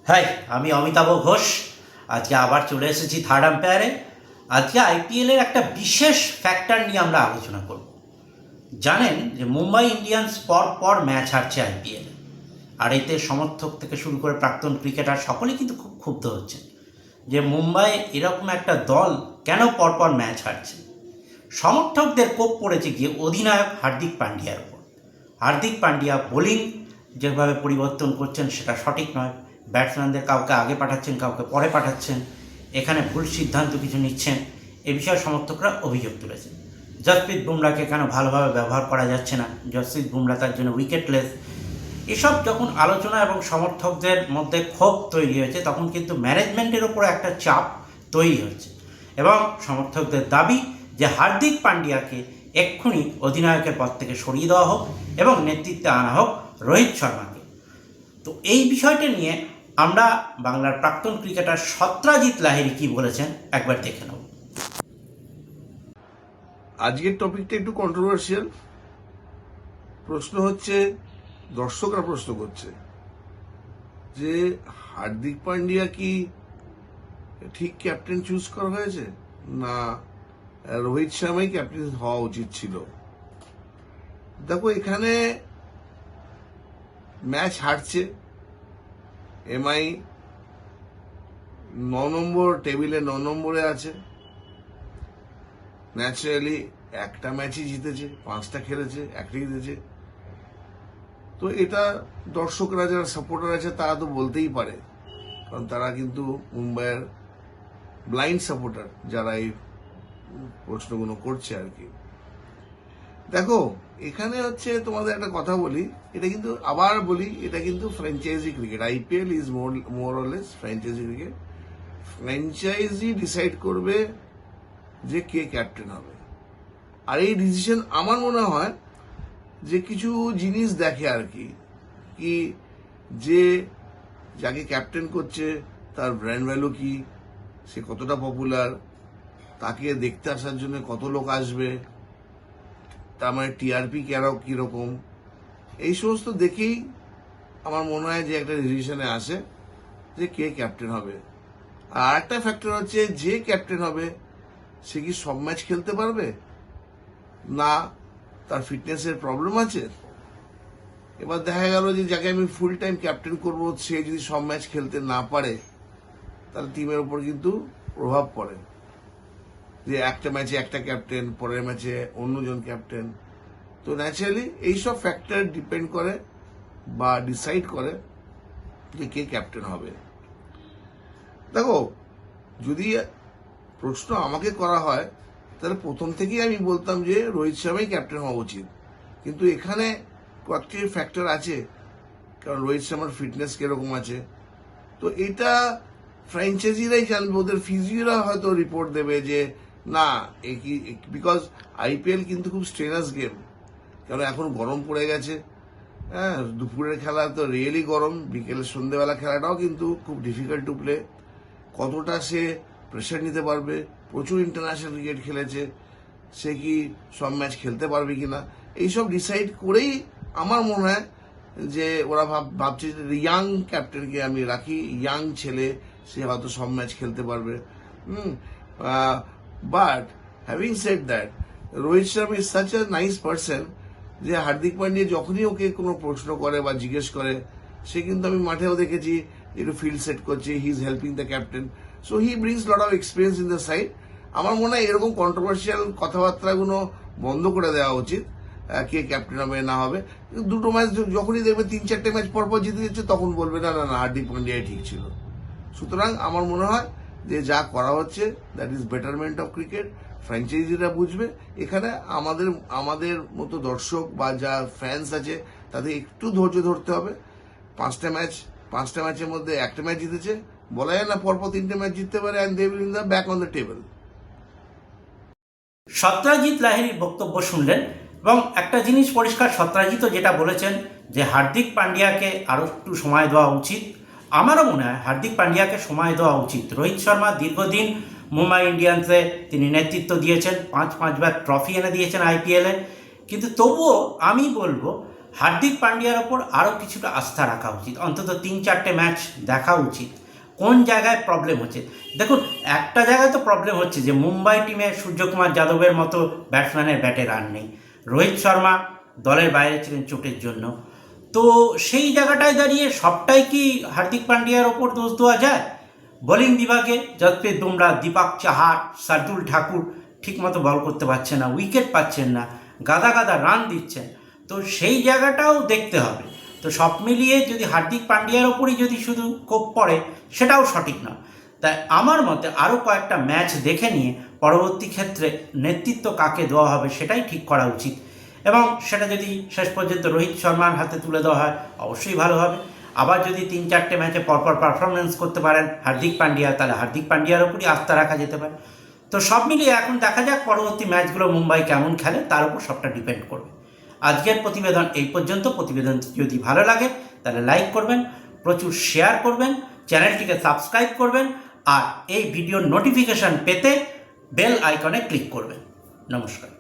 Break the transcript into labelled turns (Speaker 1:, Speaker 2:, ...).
Speaker 1: High, আমি অমিতাভ ঘোষ। আজকে আবার চলে এসেছি থার্ড আম্পায়ারে। আজকে আইপিএলের একটা বিশেষ ফ্যাক্টর নিয়ে আমরা আলোচনা করব। জানেন যে মুম্বাই ইন্ডিয়ান্স পর পর ম্যাচ হারছে আইপিএলে, আর এতে সমর্থক থেকে শুরু করে প্রাক্তন ক্রিকেটার সকলেই কিন্তু খুব ক্ষুব্ধ হচ্ছেন যে মুম্বাই এরকম একটা দল কেন পরপর ম্যাচ হারছে। সমর্থকদের কোপ পড়েছে গিয়ে অধিনায়ক হার্দিক পান্ডিয়ার উপর। হার্দিক পান্ডিয়া বোলিং যেভাবে পরিবর্তন করছেন সেটা সঠিক নয়। ব্যাটসম্যানদের কাউকে আগে পাঠাচ্ছেন, কাউকে পরে পাঠাচ্ছেন, এখানে ভুল সিদ্ধান্ত কিছু নিচ্ছেন। এ বিষয়ে সমর্থকরা অভিযোগ তুলেছেন। জসপ্রীত বুমরাকে কেন ভালোভাবে ব্যবহার করা যাচ্ছে না, জসপ্রীত বুমরা তার জন্য উইকেটলেস। এসব যখন আলোচনা এবং সমর্থকদের মধ্যে ক্ষোভ তৈরি হয়েছে, তখন কিন্তু ম্যানেজমেন্টের ওপর একটা চাপ তৈরি হচ্ছে এবং সমর্থকদের দাবি যে হার্দিক পান্ডিয়াকে এক্ষুনি অধিনায়কের পদ থেকে সরিয়ে দেওয়া হোক এবং নেতৃত্বে আনা হোক রোহিত শর্মাকে। তো এই বিষয়টা নিয়ে আমরা বাংলার প্রাক্তন ক্রিকেটার সত্রাজিৎ লাহিড়ী কি বলেছেন একবার দেখে নেব।
Speaker 2: আজকের টপিকটা একটু কন্ট্রোভার্সিয়াল। প্রশ্ন হচ্ছে, দর্শকরা প্রশ্ন করছে যে হার্দিক পান্ডিয়া কি ঠিক ক্যাপ্টেন চুজ করা হয়েছে, না রোহিত শর্মাই ক্যাপ্টেন হওয়া উচিত ছিল। দেখো, এখানে ম্যাচ হারছে এমআই, 9 নম্বর টেবিলে, 9 নম্বরে আছে। ন্যাচারালি একটা ম্যাচই জিতেছে, 5টা খেলেছে, একটা জিতেছে। তো এটা দর্শকরা যারা সাপোর্টার আছে তারা তো বলতেই পারে, কারণ তারা কিন্তু মুম্বাইয়ের ব্লাইন্ড সাপোর্টার যারা এই প্রশ্নগুলো করছে আর কি। দেখো, এখানে হচ্ছে তোমাদের একটা কথা বলি, এটা কিন্তু আবার বলি, এটা কিন্তু franchise cricket. IPL is more or less franchise cricket. Franchise decide করবে যে কে ক্যাপ্টেন হবে। আর এই ডিসিশন আমার মনে হয় যে কিছু জিনিস দেখে আর কি, কি যে যাকে ক্যাপ্টেন করছে তার ব্র্যান্ড ভ্যালু কি, সে কতটা পপুলার, তাকে দেখতে আসার জন্য কত লোক আসবে, তার মানে টিআরপি কিরকম, এই সমস্ত দেখেই আমার মনে হয় যে একটা ডিসিশনে আসে যে কে ক্যাপ্টেন হবে। আর একটা ফ্যাক্টর হচ্ছে, যে ক্যাপ্টেন হবে সে কি সব ম্যাচ খেলতে পারবে, না তার ফিটনেসের প্রবলেম আছে। এবার দেখা গেল যে যাকে আমি ফুল টাইম ক্যাপ্টেন করবো সে যদি সব ম্যাচ খেলতে না পারে, তাহলে টিমের উপর কিন্তু প্রভাব পড়ে, যে একটা ম্যাচে একটা ক্যাপ্টেন, পরের ম্যাচে অন্যজন ক্যাপ্টেন। তো ন্যাচারালি এইসব ফ্যাক্টর ডিপেন্ড করে বা ডিসাইড করে যে কে ক্যাপ্টেন হবে। দেখো, যদি প্রশ্ন আমাকে করা হয় তাহলে প্রথম থেকেই আমি বলতাম যে রোহিত শর্মাই ক্যাপ্টেন হওয়া উচিত। কিন্তু এখানে কয়েকটি ফ্যাক্টর আছে, কারণ রোহিত শর্মার ফিটনেস কিরকম আছে। তো এটা ফ্র্যাঞ্চাইজিরাই জানবে, ওদের ফিজিওরা হয়তো রিপোর্ট দেবে যে না বিকজ আইপিএল কিন্তু খুব স্ট্রেনাস গেম, কারণ এখন গরম পড়ে গেছে। হ্যাঁ, দুপুরের খেলা তো রিয়েলি গরম, বিকেলের সন্ধ্যেবেলা খেলাটাও কিন্তু খুব ডিফিকাল্ট টু প্লে। কতটা সে প্রেশার নিতে পারবে, প্রচুর ইন্টারন্যাশনাল ক্রিকেট খেলেছে, সে কি সব ম্যাচ খেলতে পারবে কিনা, এইসব ডিসাইড করেই আমার মনে হয় যে ওরা ভাবছে যে ইয়াং ক্যাপ্টেনকে আমি রাখি, ইয়াং ছেলে, সে হয়তো সব ম্যাচ খেলতে পারবে। But having said that, Rohit Sharma is such a nice person যে হার্দিক পান্ডিয়া যখনই ওকে কোনো প্রশ্ন করে বা জিজ্ঞেস করে, সে কিন্তু আমি মাঠেও দেখেছি একটু ফিল্ড সেট করছে, he is helping the captain, so he brings lot of experience in the side. আমার মনে হয় এরকম কন্ট্রোভার্সিয়াল কথাবার্তাগুলো বন্ধ করে দেওয়া উচিত, কে ক্যাপ্টেন হবে না হবে। দুটো ম্যাচ যখনই দেখবে 3-4টে ম্যাচ পরপর জিতে যাচ্ছে, তখন বলবে না না না হার্দিক পান্ডিয়াই ঠিক ছিল। সুতরাং আমার মনে হয় যে যা করা হচ্ছে that is betterment of cricket. ফ্র্যাঞ্চাইজিরা বুঝবে, এখানে আমাদের আমাদের মতো দর্শক বা যা ফ্যান্স আছে তাদের একটু ধৈর্য ধরতে হবে। 5টা ম্যাচের মধ্যে একটা ম্যাচ জিতেছে, বলা যায় না পরপর 3টে ম্যাচ জিততে পারে, and they will in the back on the table.
Speaker 1: Satrajit লাহিড়ীর বক্তব্য শুনলেন এবং একটা জিনিস পরিষ্কার, সত্রাজিৎও যেটা বলেছেন যে হার্দিক পান্ডিয়াকে আরও একটু সময় দেওয়া উচিত। আমারও মনে হয় হার্দিক পান্ডিয়াকে সময় দেওয়া উচিত। রোহিত শর্মা দীর্ঘদিন মুম্বাই ইন্ডিয়ান্সে তিনি নেতৃত্ব দিয়েছেন, 5বার ট্রফি এনে দিয়েছেন আইপিএলে, কিন্তু তবুও আমি বলবো হার্দিক পান্ডিয়ার ওপর আরও কিছুটা আস্থা রাখা উচিত, অন্তত 3-4টে ম্যাচ দেখা উচিত কোন জায়গায় প্রবলেম হচ্ছে। দেখুন, একটা জায়গায় তো প্রবলেম হচ্ছে যে মুম্বাই টিমে সূর্যকুমার যাদবের মতো ব্যাটসম্যানের ব্যাটে রান নেই, রোহিত শর্মা দলের বাইরে ছিলেন চোটের জন্য। তো সেই জায়গাটায় দাঁড়িয়ে সবটাই কি হার্দিক পান্ডিয়ার ওপর দোষ দেওয়া যায়? বোলিং বিভাগে যশপ্রীত বুমরা, দীপক চাহার, শার্দুল ঠাকুর ঠিকমতো বল করতে পারছে না, উইকেট পাচ্ছেন না, গাদা গাদা রান দিচ্ছেন, তো সেই জায়গাটাও দেখতে হবে। তো সব মিলিয়ে যদি হার্দিক পান্ডিয়ার ওপরই যদি শুধু কোপ পড়ে, সেটাও সঠিক না। তাই আমার মতে আরও কয়েকটা ম্যাচ দেখে নিয়ে পরবর্তী ক্ষেত্রে নেতৃত্ব কাকে দেওয়া হবে সেটাই ঠিক করা উচিত, এবং সেটা যদি শেষ পর্যন্ত রোহিত শর্মার হাতে তুলে দেওয়া হয় অবশ্যই ভালো হবে। আবার যদি 3-4টে ম্যাচে পরপর পারফরমেন্স করতে পারেন হার্দিক পান্ডিয়া, তাহলে হার্দিক পান্ডিয়ার ওপরই আস্থা রাখা যেতে পারে। তো সব মিলিয়ে এখন দেখা যাক পরবর্তী ম্যাচগুলো মুম্বাই কেমন খেলে, তার উপর সবটা ডিপেন্ড করবে। আজকের প্রতিবেদন এই পর্যন্ত। প্রতিবেদন যদি ভালো লাগে তাহলে লাইক করবেন, প্রচুর শেয়ার করবেন, চ্যানেলটিকে সাবস্ক্রাইব করবেন, আর এই ভিডিওর নোটিফিকেশান পেতে বেল আইকনে ক্লিক করবেন। নমস্কার।